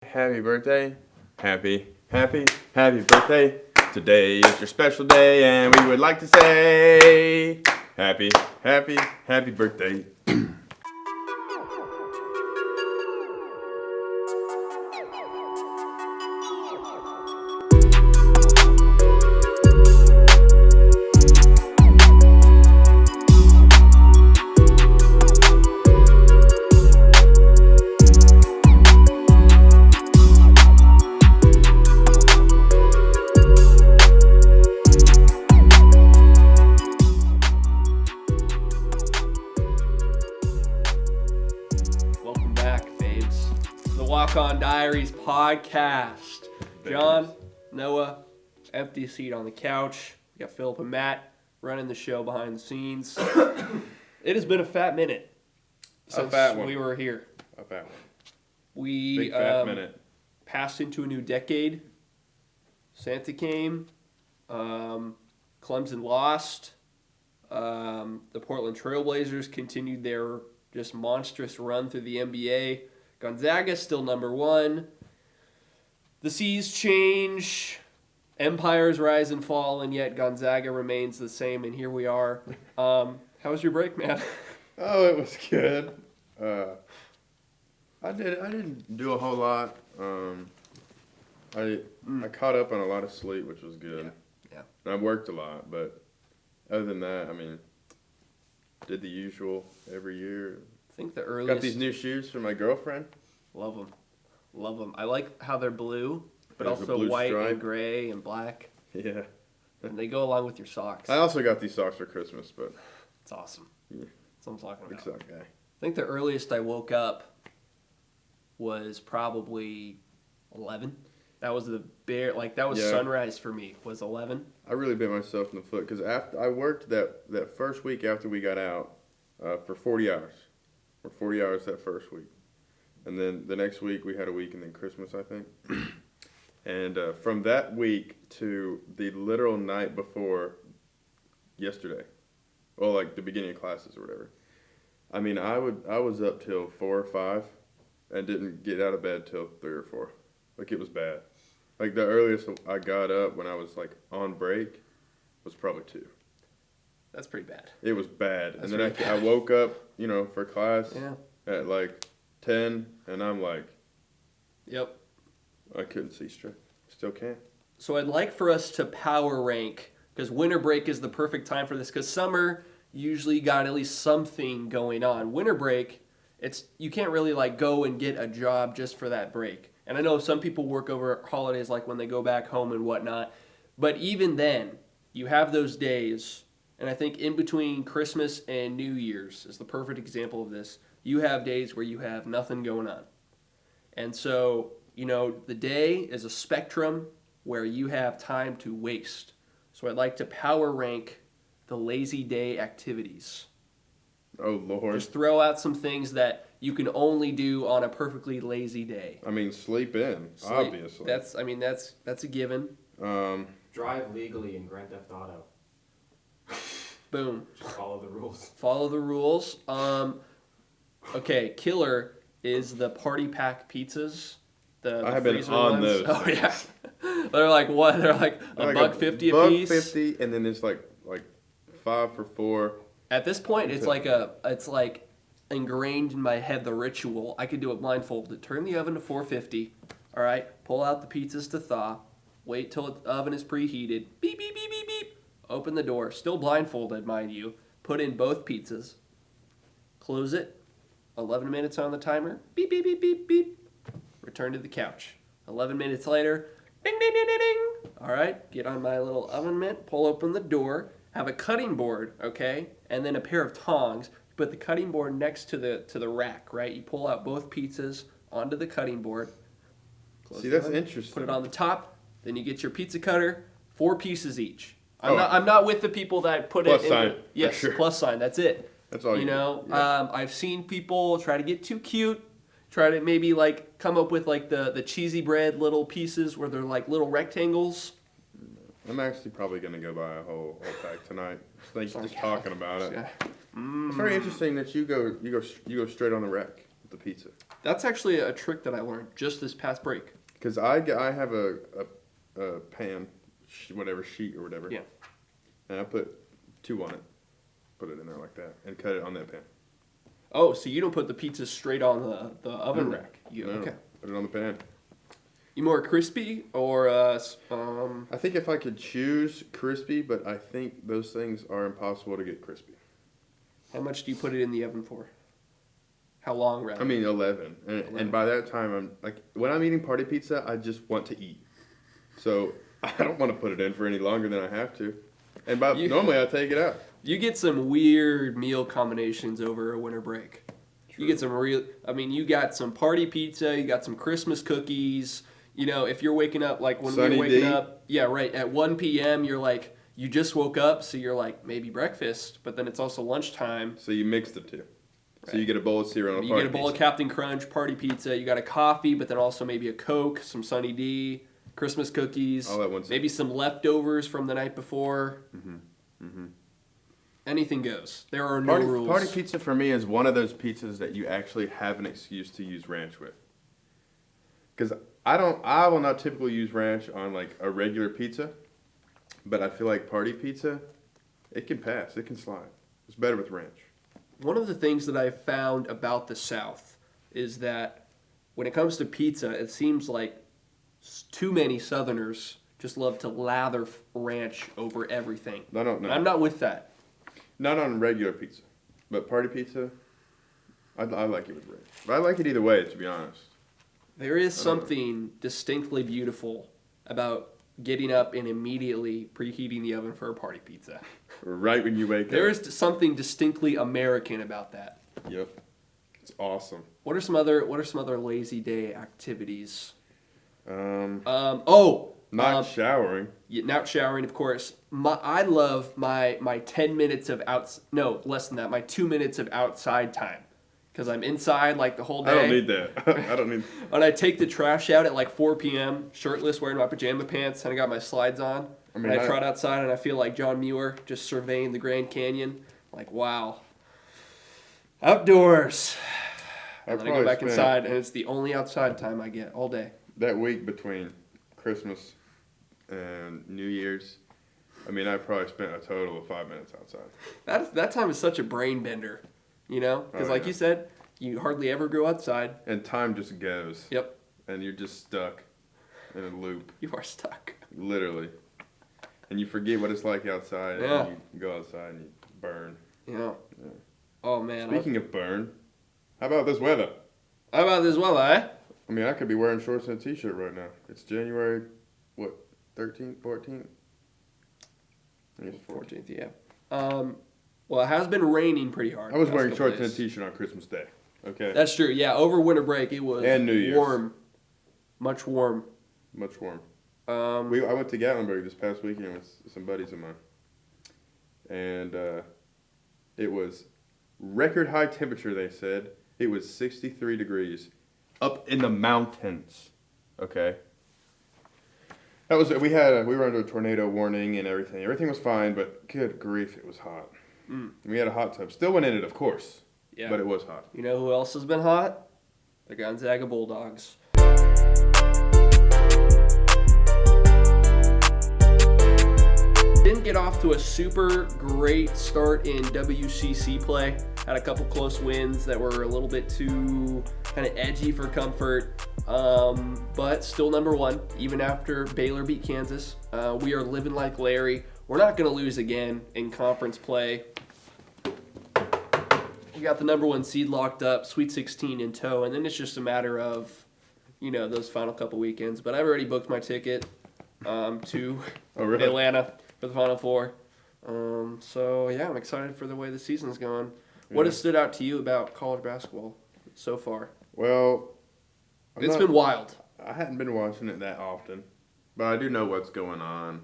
Happy birthday. Happy birthday. Today is your special day, and we would like to say happy birthday. Diaries podcast. John, Noah, empty seat on the couch. We got Phillip and Matt running the show behind the scenes. It has been a fat minute since we were here. A fat one. We Big fat minute. Passed into a new decade. Santa came. Clemson lost. The Portland Trailblazers continued their just monstrous run through the NBA. Gonzaga still number one. The seas change. Empires rise and fall, and yet Gonzaga remains the same, and here we are. How was your break, man? Oh, it was good. I didn't do a whole lot. I caught up on a lot of sleep, which was good. Yeah. And I worked a lot, but other than that, I mean, did the usual every year. I think the earliest... Got these new shoes for my girlfriend. Love them. I like how they're blue, but There's also blue white stripe. and gray and black. Yeah. And they go along with your socks. I also got these socks for Christmas, but... It's awesome. Yeah. That's what I'm talking about. Big sock guy. I think the earliest I woke up was probably 11. That was sunrise for me, was 11. I really bit myself in the foot because after I worked that first week after we got out for 40 hours. For 40 hours that first week. And then the next week we had a week and then Christmas, I think. And from that week to the literal night before yesterday, well, like the beginning of classes or whatever. I mean, I was up till 4 or 5 and didn't get out of bed till 3 or 4. Like, it was bad. Like, the earliest I got up when I was, like, on break was probably 2. That's pretty bad. It was bad. And then I woke up, for class at, like, 10, and I'm like... Yep. I couldn't see straight. Still can't. So I'd like for us to power rank, because winter break is the perfect time for this, because summer usually got at least something going on. Winter break, you can't really, like, go and get a job just for that break. And I know some people work over holidays, like when they go back home and whatnot. But even then, you have those days, and I think in between Christmas and New Year's is the perfect example of this. You have days where you have nothing going on. And so, the day is a spectrum where you have time to waste. So I'd like to power rank the lazy day activities. Oh, Lord. Just throw out some things that you can only do on a perfectly lazy day. I mean, sleep in, obviously. That's a given. Drive legally in Grand Theft Auto. Boom. Just follow the rules. Follow the rules. Okay, killer is the party pack pizzas. I have been on those. Oh, yeah. They're like what? They're like $1.50 a piece. $1.50, and then it's like 5 for 4. At this point, it's like ingrained in my head, the ritual. I could do it blindfolded. Turn the oven to 450. All right. Pull out the pizzas to thaw. Wait till the oven is preheated. Beep, beep, beep, beep, beep. Open the door. Still blindfolded, mind you. Put in both pizzas. Close it. 11 minutes on the timer. Beep, beep, beep, beep, beep. Return to the couch. 11 minutes later. Ding, ding, ding, ding, ding. All right. Get on my little oven mitt. Pull open the door. Have a cutting board, okay? And then a pair of tongs. Put the cutting board next to the rack, right? You pull out both pizzas onto the cutting board. See, that's interesting. Put it on the top. Then you get your pizza cutter. 4 pieces each. I'm not with the people that put plus it in. Sign. Yes, sure. Plus sign. That's it. That's all you know. Yeah. I've seen people try to get too cute. Try to maybe like come up with like the cheesy bread little pieces where they're like little rectangles. I'm actually probably gonna go buy a whole pack tonight. Just talking about it. Yeah. It's very interesting that you go straight on the rack with the pizza. That's actually a trick that I learned just this past break. Because I have a pan, whatever, sheet or whatever. Yeah. And I put 2 on it. Put it in there like that. And cut it on that pan. Oh, so you don't put the pizza straight on the oven No. rack? No, Okay. put it on the pan. You more crispy or I think if I could choose crispy, but I think those things are impossible to get crispy. how much do you put it in the oven for? How long, rather? I mean, 11. And by that time, I'm like, when I'm eating party pizza, I just want to eat. So I don't want to put it in for any longer than I have to. And normally I take it out. You get some weird meal combinations over a winter break. True. You get some you got some party pizza, you got some Christmas cookies. You know, if you're waking up, like when Sunny we're waking D. up, yeah, right, at 1 p.m., you're like, you just woke up, so you're like, maybe breakfast, but then it's also lunchtime. So you mix the two. Right. So you get a bowl of cereal and a You party get a bowl pizza. of Captain Crunch, party pizza, you got a coffee, but then also maybe a Coke, some Sunny D, Christmas cookies, All at once. maybe some leftovers from the night before. Mm-hmm. Anything goes. There are no rules. Party pizza for me is one of those pizzas that you actually have an excuse to use ranch with. Because I will not typically use ranch on like a regular pizza, but I feel like party pizza, it can pass, it can slide. It's better with ranch. One of the things that I've found about the South is that when it comes to pizza, it seems like too many Southerners just love to lather ranch over everything. I don't know. I'm not with that. Not on regular pizza, but party pizza, I like it with ranch. But I like it either way, to be honest. There is I don't know. something distinctly beautiful about getting up and immediately preheating the oven for a party pizza. Right when you wake up. There is something distinctly American about that. Yep. It's awesome. What are some other lazy day activities? Not showering. Not showering, of course. I love my 10 minutes of less than that, my 2 minutes of outside time. Because I'm inside like the whole day. I don't need that. I don't need. And I take the trash out at like 4 p.m., shirtless, wearing my pajama pants, and I got my slides on. And I trot outside and I feel like John Muir just surveying the Grand Canyon. Like, wow. Outdoors. And then I go back inside, and it's the only outside time I get all day. That week between Christmas and New Year's, I mean, I probably spent a total of 5 minutes outside. That time is such a brain bender, you know? Because like you said, you hardly ever go outside. And time just goes. Yep. And you're just stuck in a loop. You are stuck. Literally. And you forget what it's like outside, Yeah. and you go outside and you burn. Yeah. Yeah. Oh, man. Speaking of burn, how about this weather? How about this weather, eh? I mean, I could be wearing shorts and a t-shirt right now. It's January, 13th, 14th? I guess 14th. 14th, yeah. Well, it has been raining pretty hard. I was the past wearing couple shorts and a days. t-shirt on Christmas Day. Okay? That's true. Yeah, over winter break, it was And New Year's. warm. Much warm. Much warm. Um, I went to Gatlinburg this past weekend with some buddies of mine. And it was record high temperature, they said. It was 63 degrees up in the mountains. Okay? We were under a tornado warning and everything. Everything was fine, but good grief, it was hot. We had a hot tub. Still went in it, of course. yeah. But it was hot. You know who else has been hot? The Gonzaga Bulldogs. Didn't get off to a super great start in WCC play. Had a couple close wins that were a little bit too kind of edgy for comfort. But still number one, even after Baylor beat Kansas. We are living like Larry. We're not going to lose again in conference play. We got the number one seed locked up, Sweet 16 in tow, and then it's just a matter of, those final couple weekends. But I've already booked my ticket to Oh, really? Atlanta for the Final Four. So, yeah, I'm excited for the way the season's going. What has stood out to you about college basketball so far? Well, It's been wild. I hadn't been watching it that often, but I do know what's going on.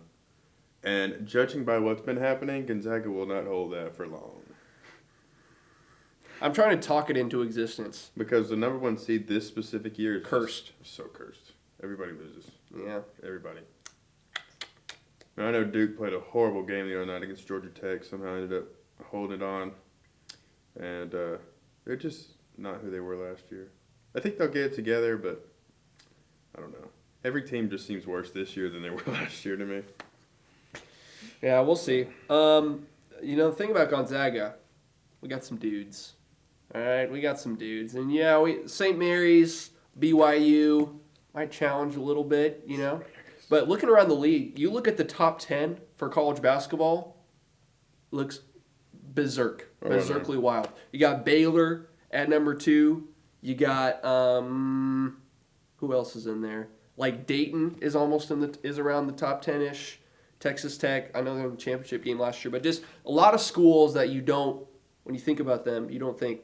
And judging by what's been happening, Gonzaga will not hold that for long. I'm trying to talk it into existence. Because the number one seed this specific year is Cursed. just so cursed. Everybody loses. Yeah. Everybody. And I know Duke played a horrible game the other night against Georgia Tech. Somehow ended up holding it on. And they're just not who they were last year. I think they'll get it together, but I don't know. Every team just seems worse this year than they were last year to me. Yeah, we'll see. The thing about Gonzaga, we got some dudes. All right, we got some dudes. And, St. Mary's, BYU might challenge a little bit, But looking around the league, you look at the top 10 for college basketball, looks berserkly wild. You got Baylor at number 2. You got who else is in there? Like Dayton is almost is around the top 10-ish. Texas Tech, I know they're in the championship game last year, but just a lot of schools that when you think about them, you don't think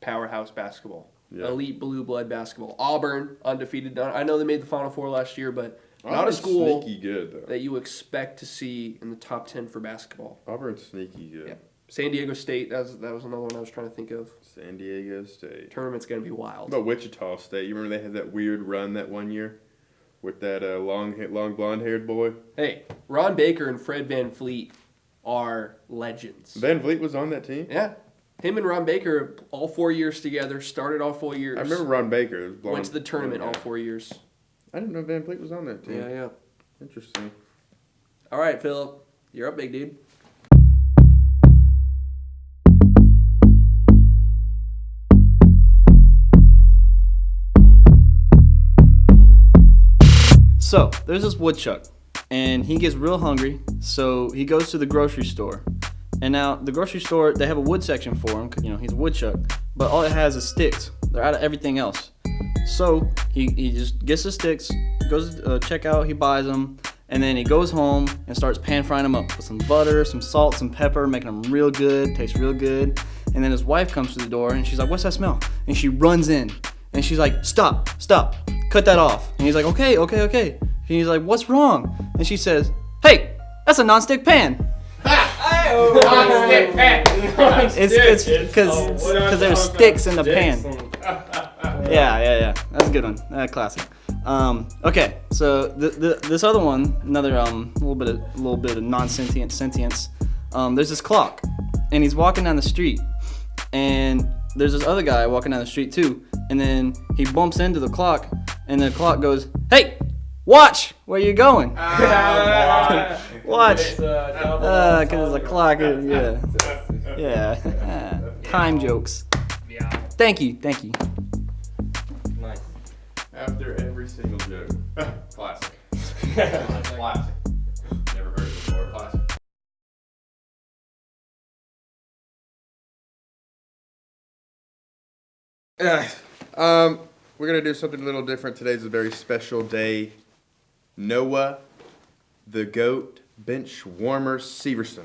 powerhouse basketball, elite blue blood basketball. Auburn undefeated. I know they made the Final Four last year, but not a school sneaky good, though. that you expect to see in the top 10 for basketball. Auburn's sneaky good. Yeah. San Diego State, that was another one I was trying to think of. San Diego State. Tournament's going to be wild. What about Wichita State? You remember they had that weird run that one year with that long blonde-haired boy? Hey, Ron Baker and Fred VanVleet are legends. VanVleet was on that team? Yeah. Him and Ron Baker, all 4 years together, started all 4 years. I remember Ron Baker. Went to the tournament all 4 years. I didn't know VanVleet was on that team. Yeah. Interesting. All right, Phillip. You're up, big dude. So, there's this woodchuck, and he gets real hungry, so he goes to the grocery store. And now, the grocery store, they have a wood section for him, because, he's a woodchuck, but all it has is sticks. They're out of everything else. So, he just gets the sticks, goes to check out, he buys them, and then he goes home and starts pan-frying them up with some butter, some salt, some pepper, making them real good, taste real good. And then his wife comes to the door, and she's like, "What's that smell?" And she runs in, and she's like, Stop, cut that off. And he's like, okay. And he's like, "What's wrong?" And she says, "Hey, that's a non-stick pan." Non-stick pan. It's because there's sticks in the pan. Yeah. That's a good one. Classic. Okay, so this other one, another little bit of non-sentient sentience. There's this clock, and he's walking down the street, and there's this other guy walking down the street too, and then he bumps into the clock, and the clock goes, "Hey, watch where you going." Watch. Because it's a clock. Yeah. Time jokes. Yeah. Thank you. Nice. After every single joke. Classic. Classic. Never heard it before. Classic. We're going to do something a little different. Today's a very special day. Noah, the GOAT, bench warmer Severson,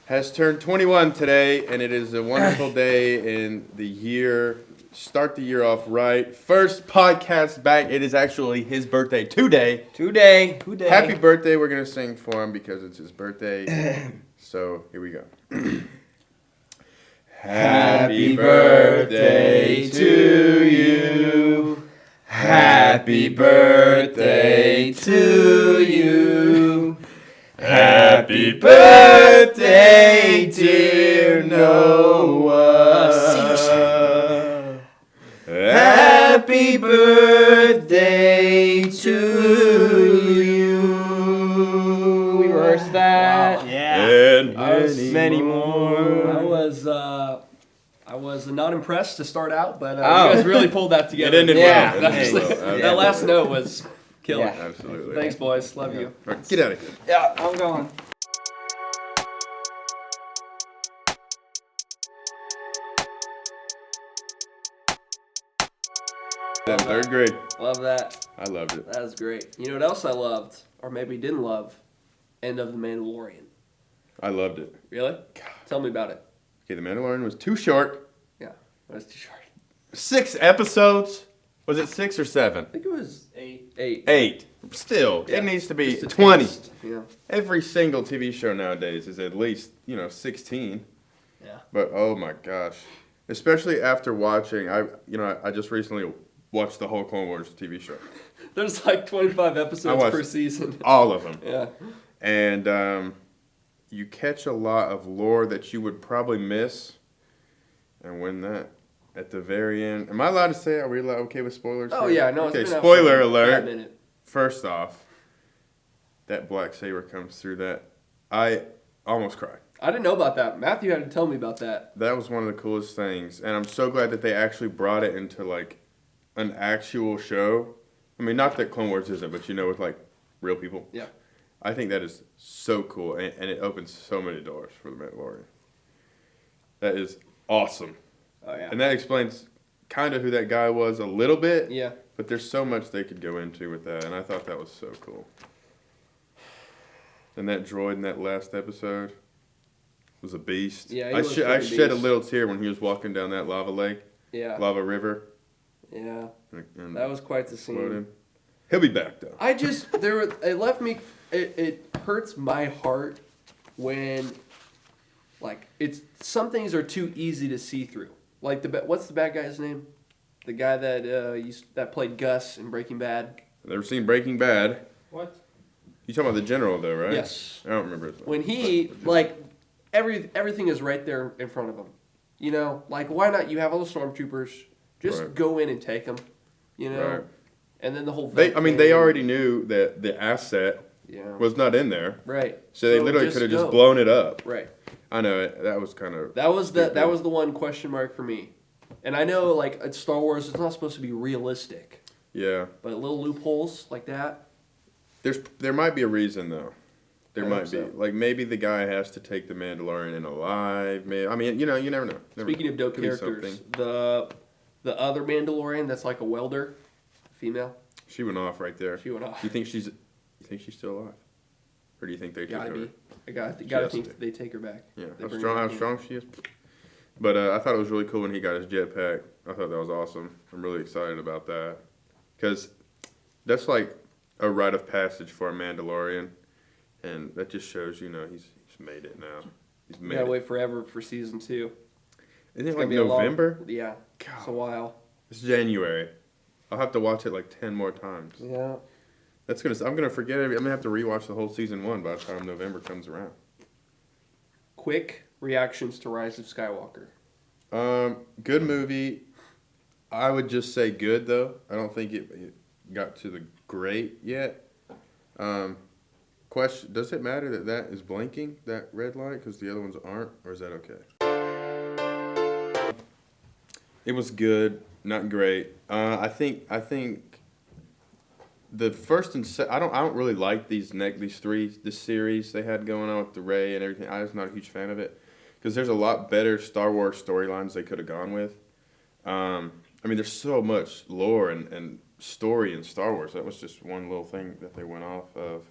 has turned 21 today, and it is a wonderful day in the year. Start the year off right. First podcast back. It is actually his birthday today. Today. Happy birthday. We're going to sing for him because it's his birthday. So here we go. Happy birthday to you. Happy birthday to you. Happy birthday, dear Noah. Happy birthday to you. We rehearsed that. Wow. Yeah. And many more. I was not impressed to start out, but you guys really pulled that together. It ended well. well. That last note was killer. Yeah. Absolutely. Thanks, boys. Love you. All right, get out of here. Yeah, I'm going. In third grade. Love that. I loved it. That was great. You know what else I loved, or maybe didn't love? End of The Mandalorian. I loved it. Really? Tell me about it. Okay, The Mandalorian was too short. Yeah, that was too short. 6 episodes. Was it 6 or 7? I think it was 8. 8. Still, Yeah. it needs to be Just a 20. taste. Yeah. Every single TV show nowadays is at least, 16. Yeah. But oh my gosh. Especially after watching, I just recently watched the whole Clone Wars TV show. There's like 25 episodes watched per season. All of them. Yeah. And you catch a lot of lore that you would probably miss. And when that at the very end. Am I allowed to say? Are we okay with spoilers? Oh here? yeah, no. Okay, it's been out spoiler for a alert. minute. First off, that black saber comes through that. I almost cried. I didn't know about that. Matthew had to tell me about that. That was one of the coolest things, and I'm so glad that they actually brought it into like an actual show. I mean, not that Clone Wars isn't, but with like real people. Yeah. I think that is so cool, and it opens so many doors for the Mandalorian. That is awesome. Oh yeah. And that explains kind of who that guy was a little bit. Yeah. But there's so much they could go into with that, and I thought that was so cool. And that droid in that last episode was a beast. Yeah, I shed a little tear when he was walking down that lava lake, lava river. Yeah. And That was quite the scene. exploding. He'll be back though. It left me. It hurts my heart when, like, some things are too easy to see through. Like what's the bad guy's name? The guy that played Gus in Breaking Bad. I've never seen Breaking Bad. What? You talking about the general though, right? Yes. I don't remember his name. When he everything is right there in front of him. Like why not? You have all the stormtroopers. Just Right. go in and take them. Right. And then the whole. They already knew that the asset was not in there. Right. So they literally could have just go. blown it up. Right. I know it. That was kind of. That was the one question mark for me. And I know, like, at Star Wars, it's not supposed to be realistic. Yeah. But little loopholes like that. There might be a reason though. There I might hope be. so. Like maybe the guy has to take the Mandalorian in alive. Maybe, I mean, you never know. Speaking of dope Could be characters, something. the other Mandalorian that's like a welder, female, She went off right there. she went off. You think she's still alive, or do you think they took Gotta her? be. I gotta has think to. they take her back. Yeah. They How bring strong? her How back. strong she is. But I thought it was really cool when he got his jetpack. I thought that was awesome. I'm really excited about that because that's like a rite of passage for a Mandalorian, and that just shows he's made it now. He's We made gotta it. wait forever for season 2. Isn't it It's like gonna be a long- November? Yeah. It's a while. It's January. I'll have to watch it like 10 more times. Yeah. I'm gonna forget I'm gonna have to rewatch the whole season 1 by the time November comes around. Quick reactions to Rise of Skywalker. Good movie. I would just say good though. I don't think it got to the great yet. Question: does it matter that is blinking, that red light, because the other ones aren't, or is that okay? It was good, not great. I think the first and I don't really like this series they had going on with the Rey and everything. I was not a huge fan of it because there's a lot better Star Wars storylines they could have gone with. I mean, there's so much lore and story in Star Wars. That was just one little thing that they went off of.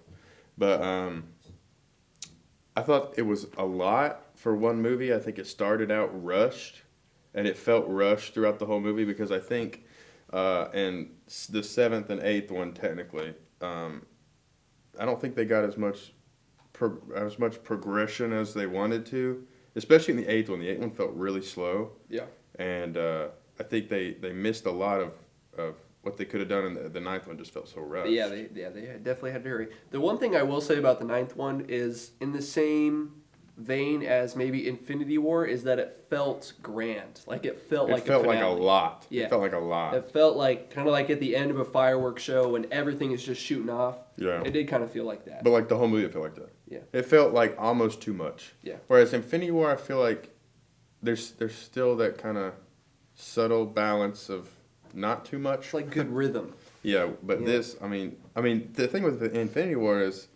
But I thought it was a lot for one movie. I think it started out rushed, and it felt rushed throughout the whole movie because I think in the 7th and 8th one, technically, I don't think they got as much progression as they wanted to, especially in the 8th one. The 8th one felt really slow. Yeah. And I think they missed a lot of what they could have done, and the 9th one just felt so rushed. Yeah, they definitely had to hurry. The one thing I will say about the 9th one is in the same vein as maybe Infinity War is that it felt grand. Like it felt like a finale. Lot. Yeah. It felt like a lot. It felt like kind of like at the end of a fireworks show when everything is just shooting off. Yeah. It did kind of feel like that. But like the whole movie, it felt like that. Yeah. It felt like almost too much. Yeah. Whereas Infinity War, I feel like there's still that kind of subtle balance of not too much. It's like good rhythm. Yeah, but Yeah. this, I mean, the thing with the Infinity War is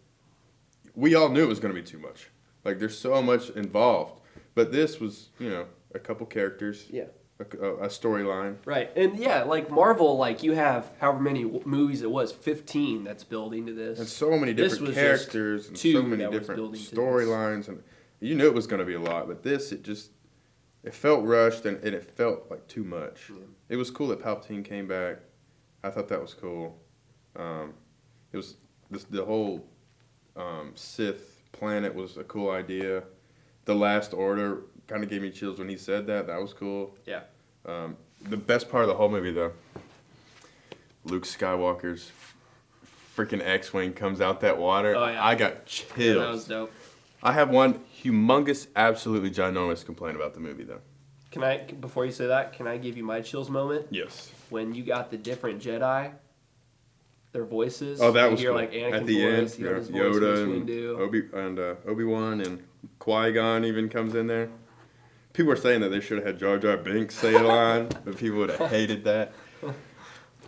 we all knew it was going to be too much. Like, there's so much involved. But this was, a couple characters. Yeah. A storyline. Right. And yeah, like Marvel, like you have however many movies it was, 15 that's building to this. And so many This different was characters and just so two many that was different building to storylines. And you knew it was going to be a lot. But this, it felt rushed and it felt like too much. Yeah. It was cool that Palpatine came back. I thought that was cool. It was the whole Sith planet was a cool idea. The Last Order kind of gave me chills when he said that. That was cool. Yeah. The best part of the whole movie, though, Luke Skywalker's freaking X-Wing comes out that water. Oh, yeah. I got chills. Yeah, that was dope. I have one humongous, absolutely ginormous complaint about the movie, though. Can I, before you say that, can I give you my chills moment? Yes. When you got the different Jedi, their voices. Oh, that you was hear cool. like Anakin's At the voice, end, you hear his voice, Yoda Mace Windu. and Obi-Wan and Qui-Gon even comes in there. People are saying that they should have had Jar Jar Binks say a line, but people would have hated that.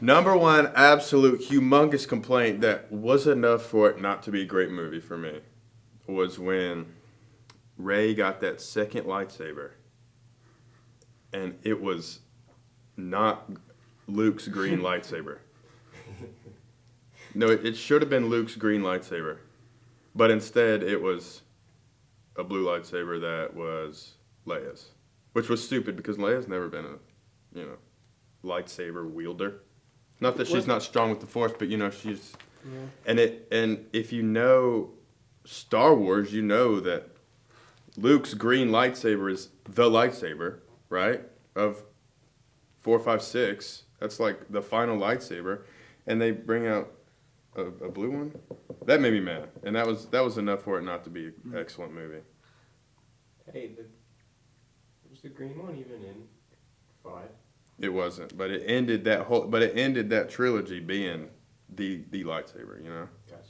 Number one absolute humongous complaint that was enough for it not to be a great movie for me was when Rey got that second lightsaber and it was not Luke's green lightsaber. No, it should have been Luke's green lightsaber. But instead, it was a blue lightsaber that was Leia's. Which was stupid because Leia's never been a, lightsaber wielder. Not that she's not strong with the Force, but, she's... Yeah. And if you know Star Wars, you know that Luke's green lightsaber is the lightsaber, right? Of 4, 5, 6. That's like the final lightsaber. And they bring out a blue one? That made me mad. And that was enough for it not to be an excellent movie. Hey, was the green one even in 5? It wasn't, but it ended that trilogy being the lightsaber, Gotcha.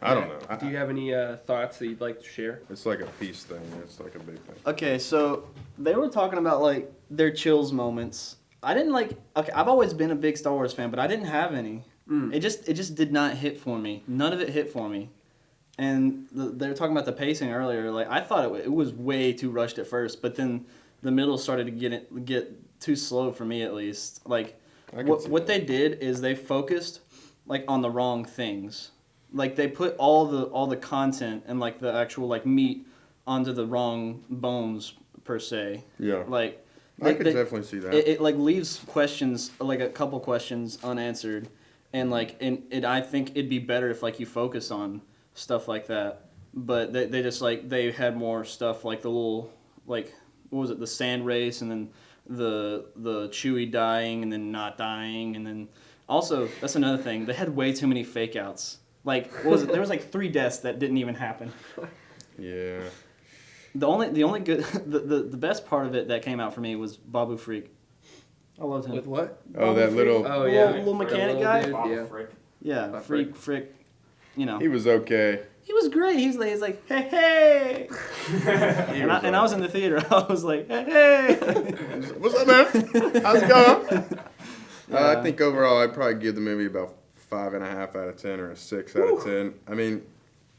I don't know. Do you have any thoughts that you'd like to share? It's like a peace thing. It's like a big thing. Okay, so they were talking about like their chills moments. I didn't like. Okay, I've always been a big Star Wars fan, but I didn't have any. It just did not hit for me. None of it hit for me. And they were talking about the pacing earlier. Like I thought it was way too rushed at first, but then the middle started to get too slow for me at least. Like what they did is they focused like on the wrong things. Like they put all the content and like the actual like meat onto the wrong bones per se. Yeah. Like I could definitely see that. It like leaves questions, like a couple questions unanswered, and like I think it'd be better if like you focus on stuff like that. But they just like they had more stuff like the little like what was it, the sand race, and then the Chewie dying and then not dying, and then also that's another thing, they had way too many fake outs. Like what was it? There was like 3 deaths that didn't even happen. Yeah. The only good the best part of it that came out for me was Babu Freak. I loved him. With what? Oh, that little. Oh yeah, little mechanic little guy? dude, Bob yeah. Frick. Yeah, Frick. He was okay. He was great. He's like hey. and I was in the theater. I was like hey. What's up, man? How's it going? I think overall, I'd probably give the movie about 5.5 out of 10 or a 6 out of 10. I mean,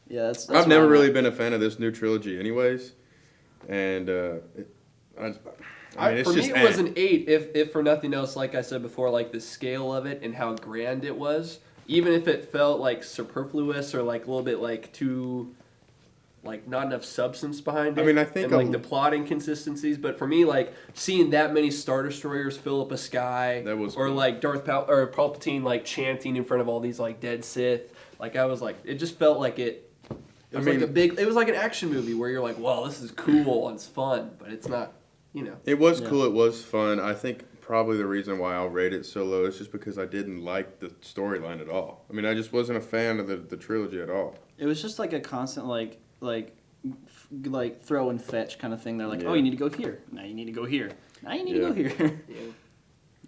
Yeah, that's I've never really been a fan of this new trilogy, anyways, and it's For just me, it was an 8. If for nothing else, like I said before, like the scale of it and how grand it was. Even if it felt like superfluous or like a little bit like too, like not enough substance behind it. I mean, I think and like the plot inconsistencies. But for me, like seeing that many Star Destroyers fill up a sky, That was or cool. like Palpatine like chanting in front of all these like dead Sith. Like I was like, it just felt like it. It was it was like an action movie where you're like, wow, this is cool and it's fun, but it's not, It was cool. It was fun. I think probably the reason why I'll rate it so low is just because I didn't like the storyline at all. I mean, I just wasn't a fan of the trilogy at all. It was just like a constant like throw and fetch kind of thing. They're like, Yeah. oh, you need to go here. Now you need to go here. Now you need to go here. Yeah.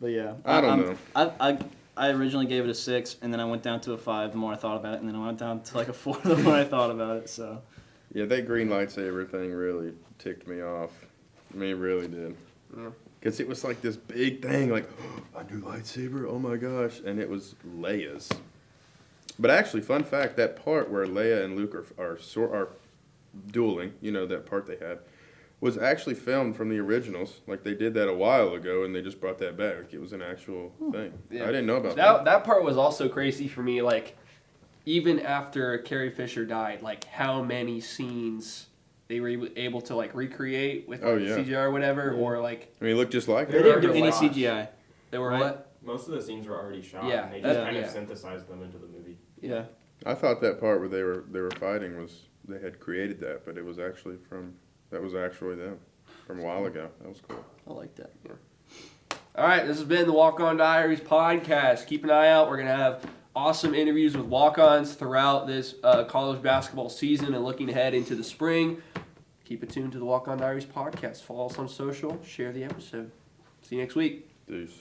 But yeah, I don't know. I originally gave it a 6, and then I went down to a 5 the more I thought about it, and then I went down to like a 4 the more I thought about it. So Yeah, that green lightsaber thing really ticked me off. I mean, it really did. Yeah. Because it was like this big thing, like, a new lightsaber, oh my gosh. And it was Leia's. But actually, fun fact, that part where Leia and Luke are dueling, that part they had, was actually filmed from the originals. Like, they did that a while ago, and they just brought that back. Like, it was an actual thing. Yeah. I didn't know about that. That part was also crazy for me. Like, even after Carrie Fisher died, like how many scenes they were able to like recreate with CGI or whatever, or like I mean, it looked just like they it. didn't do already any watched. CGI. they were Right. what? Most of the scenes were already shot, Yeah, and they just that's- kind of yeah. synthesized them into the movie. Yeah. I thought that part where they were fighting they had created that, but it was actually them from a while ago. That was cool. I like that. All right, this has been the Walk On Diaries podcast. Keep an eye out. We're gonna have awesome interviews with walk-ons throughout this college basketball season and looking ahead into the spring. Keep it tuned to the Walk On Diaries podcast. Follow us on social. Share the episode. See you next week. Deuce.